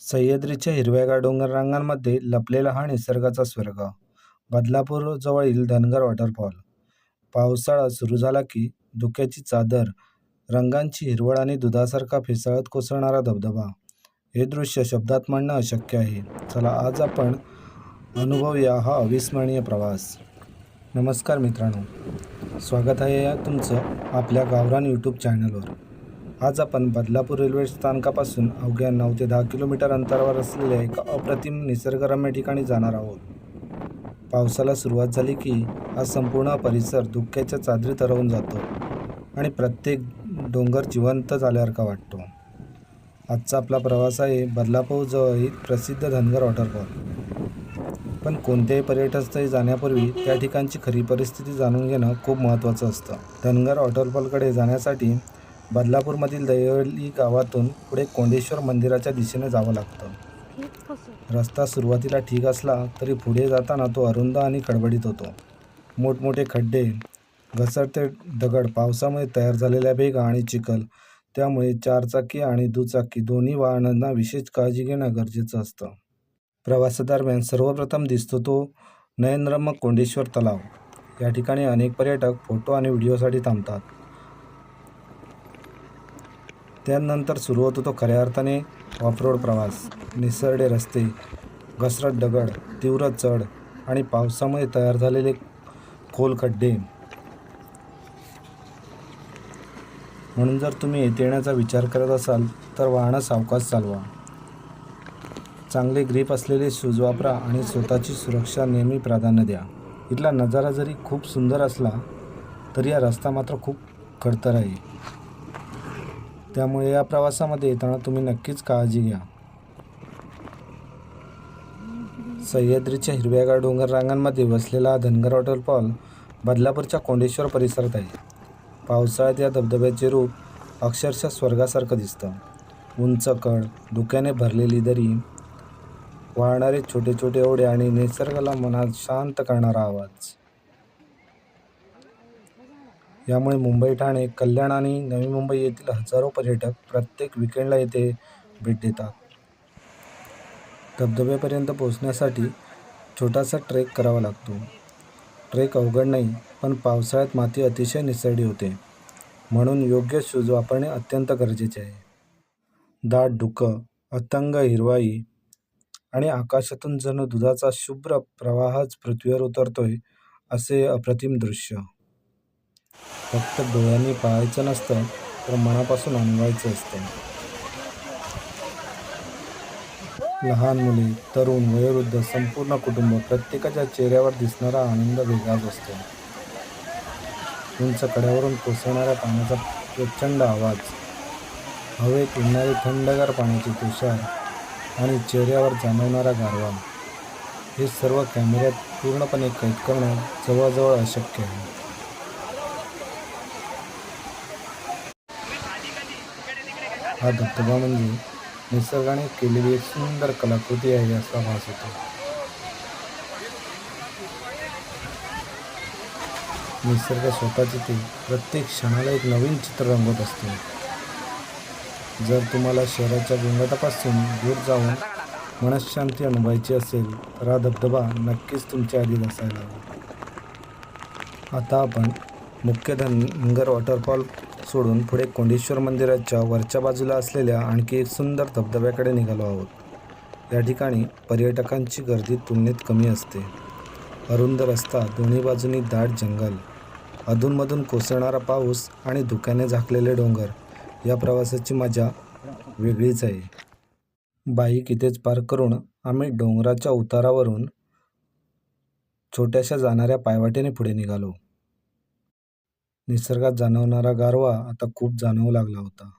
सह्याद्रीच्या हिरव्यागार डोंगररांगांमध्ये लपलेला हा निसर्गाचा स्वर्ग. बदलापूर जवळील धनगर वॉटरफॉल. पावसाळा सुरू झाला की धुक्याची चादर, रंगांची हिरवळ आणि दुधासारखा फेसाळत कोसळणारा धबधबा. हे दृश्य शब्दात मांडणं अशक्य आहे. चला आज आपण अनुभवूया हा अविस्मरणीय प्रवास. नमस्कार मित्रांनो, स्वागत आहे तुमचं आपल्या गावरान यूट्यूब चॅनलवर. आज आपण बदलापूर रेल्वे स्थानकापासून अवघ्या 9 ते 10 किलोमीटर अंतरावर असलेल्या एका अप्रतिम निसर्गरम्य ठिकाणी जाणार आहोत. पावसाला सुरुवात झाली की हा संपूर्ण परिसर धुक्याच्या चादरीत हरवून जातो आणि प्रत्येक डोंगर जिवंत झाल्यासारखा वाटतो. आजचा आपला प्रवास आहे बदलापूर जवळील प्रसिद्ध धनगर वॉटरफॉल. पण कोणत्याही पर्यटनस्थळी जाण्यापूर्वी त्या ठिकाणची खरी परिस्थिती जाणून घेणं खूप महत्त्वाचं असतं. धनगर वॉटरफॉलकडे जाण्यासाठी बदलापूरमधील दहिवली गावातून पुढे कोंडेश्वर मंदिराच्या दिशेने जावं लागतं. रस्ता सुरुवातीला ठीक असला तरी पुढे जाताना तो अरुंद आणि खडबडीत होतो. मोठमोठे खड्डे, घसरते दगड, पावसामुळे तयार झालेल्या भेगा आणि चिखल, त्यामुळे चारचाकी आणि दुचाकी दोन्ही वाहनांना विशेष काळजी घेणं गरजेचं असतं. प्रवासादरम्यान सर्वप्रथम दिसतो तो नयनरम्य कोंडेश्वर तलाव. या ठिकाणी अनेक पर्यटक फोटो आणि व्हिडिओसाठी थांबतात. त्यानंतर सुरू होतो तो खऱ्या अर्थाने ऑफरोड प्रवास. निसरडे रस्ते, घसरट दगड, तीव्र चढ आणि पावसामुळे तयार झालेले खोल खड्डे. म्हणून जर तुम्ही येथे येण्याचा विचार करत असाल तर वाहनं सावकाश चालवा. चांगले ग्रीप असलेले शूज वापरा आणि स्वतःची सुरक्षा नेहमी प्राधान्य द्या. इथला नजारा जरी खूप सुंदर असला तरी हा रस्ता मात्र खूप खडतर आहे. त्यामुळे या प्रवासामध्ये येताना तुम्ही नक्कीच काळजी घ्या. सह्याद्रीच्या हिरव्यागार डोंगर रांगांमध्ये वसलेला हा धनगर वॉटरफॉल बदलापूरच्या कोंडेश्वर परिसरात आहे. पावसाळ्यात या धबधब्याचे रूप अक्षरशः स्वर्गासारखं दिसतं. उंच कड, धुक्याने भरलेली दरी, वाहणारे छोटे छोटे ओढे आणि निसर्गाला मनात शांत करणारा आवाज. यामुळे मुंबई, ठाणे, कल्याण आणि नवी मुंबई येथील हजारो पर्यटक प्रत्येक विकेंडला येथे भेट देतात. धबधब्यापर्यंत पोहोचण्यासाठी छोटासा ट्रेक करावा लागतो. ट्रेक अवघड नाही, पण पावसाळ्यात माती अतिशय निसरडी होते, म्हणून योग्य शूज वापरणे अत्यंत गरजेचे आहे. दाट धुकं, अथांग हिरवाई आणि आकाशातून जणू दुधाचा शुभ्र प्रवाहच पृथ्वीवर उतरतोय असे अप्रतिम दृश्य. फक्त डोळ्यांनी पाहायचं नसतं तर मनापासून अनुभवायचं असतं. लहान मुले, तरुण, वयोवृद्ध, संपूर्ण कुटुंब, प्रत्येकाच्या चेहऱ्यावर दिसणारा आनंद वेगळाच असतो. उंच कड्यावरून कोसळणाऱ्या पाण्याचा प्रचंड आवाज, हवेत उडणारे थंडगार पाण्याचे तुषार आणि चेहऱ्यावर जाणवणारा गारवा, हे सर्व कॅमेऱ्यात पूर्णपणे कैद करणं जवळजवळ अशक्य आहे. हा धबधबा म्हणजे निसर्गाने केलेली एक सुंदर कलाकृती आहे असा भास होतो. निसर्ग स्वतःचे ते प्रत्येक क्षणाला एक नवीन चित्र रंगवत असतो. जर तुम्हाला शहराच्या गोंगाटापासून दूर जाऊन मनःशांती अनुभवायची असेल तर हा धबधबा नक्कीच तुमच्या आधीत असायला हवा. आता आपण मुख्य धनगर वॉटरफॉल सोडून पुढे कोंडेश्वर मंदिराच्या वरच्या बाजूला असलेल्या आणखी एक सुंदर धबधब्याकडे निघालो आहोत. या ठिकाणी पर्यटकांची गर्दी तुलनेत कमी असते. अरुंद रस्ता, दोन्ही बाजूनी दाट जंगल, अधूनमधून कोसळणारा पाऊस आणि धुक्याने झाकलेले डोंगर, या प्रवासाची मजा वेगळीच आहे. बाईक इथेच पार्क करून आम्ही डोंगराच्या उतारावरून छोट्याशा जाणाऱ्या पायवाटेने पुढे निघालो. निसर्गात जाणवणारा गारवा आता खूप जाणवू लागला होता.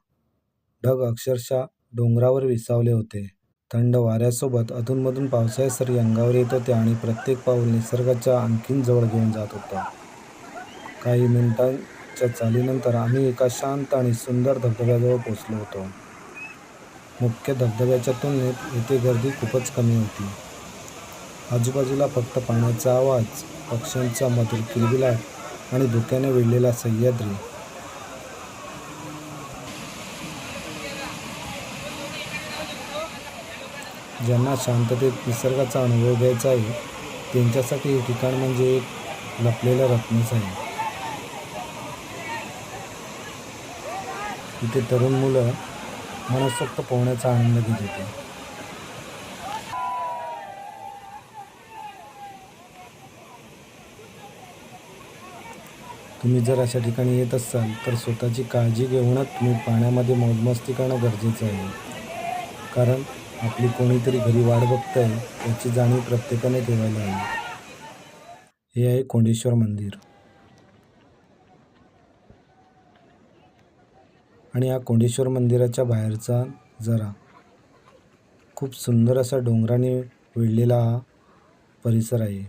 ढग अक्षरशः डोंगरावर विसावले होते. थंड वाऱ्यासोबत अधूनमधून पावसाळी सरी अंगावर येत होत्या आणि प्रत्येक पाऊल निसर्गाच्या आणखीन जवळ घेऊन जात होता. काही मिनिटांच्या चालीनंतर आम्ही एका शांत आणि सुंदर धबधब्याजवळ पोहोचलो होतो. मुख्य धबधब्याच्या तुलनेत येथे गर्दी खूपच कमी होती. आजूबाजूला फक्त पाण्याचा आवाज, पक्ष्यांचा मधुर किलबिलाट आणि धुक्याने वेढलेला सह्याद्री. ज्यांना शांततेत निसर्गाचा अनुभव घ्यायचा आहे त्यांच्यासाठी हे ठिकाण म्हणजे एक लपलेलं रत्नच आहे. इथे तरुण मुलं मनसोक्त पोहण्याचा आनंद घेत होते. तुम्ही जर अशा ठिकाणी येत असाल तर स्वतःची काळजी घेऊनच तुम्ही पाण्यामध्ये मौजमस्ती करणं गरजेचं आहे. कारण आपली कोणीतरी घरी वाट बघतंय याची जाणीव प्रत्येकाने ठेवायला हवी. हे आहे कोंडेश्वर मंदिर. आणि या कोंडेश्वर मंदिराच्या बाहेरचा जरा खूप सुंदर असा डोंगराने वेढलेला हा परिसर आहे.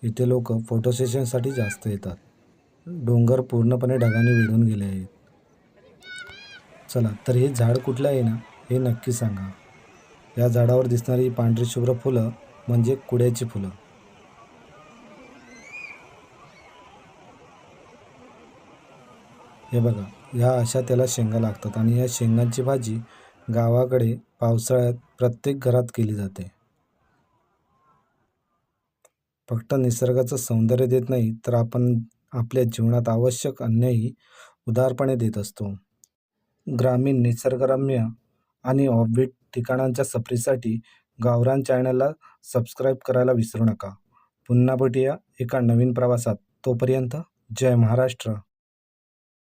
इथे लोक फोटो सेशनसाठी जास्त येतात. डोंगर पूर्णपणे ढगाने वेढून गेले आहेत. चला तर हे झाड कुठलं आहे ना हे नक्की सांगा. या झाडावर दिसणारी पांढरी शुभ्र फुलं म्हणजे कुड्याची फुलं. हे बघा, ह्या अशा त्याला शेंगा लागतात आणि या शेंगांची भाजी गावाकडे पावसाळ्यात प्रत्येक घरात केली जाते. फक्त निसर्गाचं सौंदर्य देत नाही तर आपण आपल्या जीवनात आवश्यक अन्यही उदारपणे देत असतो. ग्रामीण निसर्गरम्य आणि ऑफबीट ठिकाणांच्या सफरीसाठी गावरान चॅनलला सबस्क्राईब करायला विसरू नका. पुन्हा भेटूया एका नवीन प्रवासात. तोपर्यंत जय महाराष्ट्र.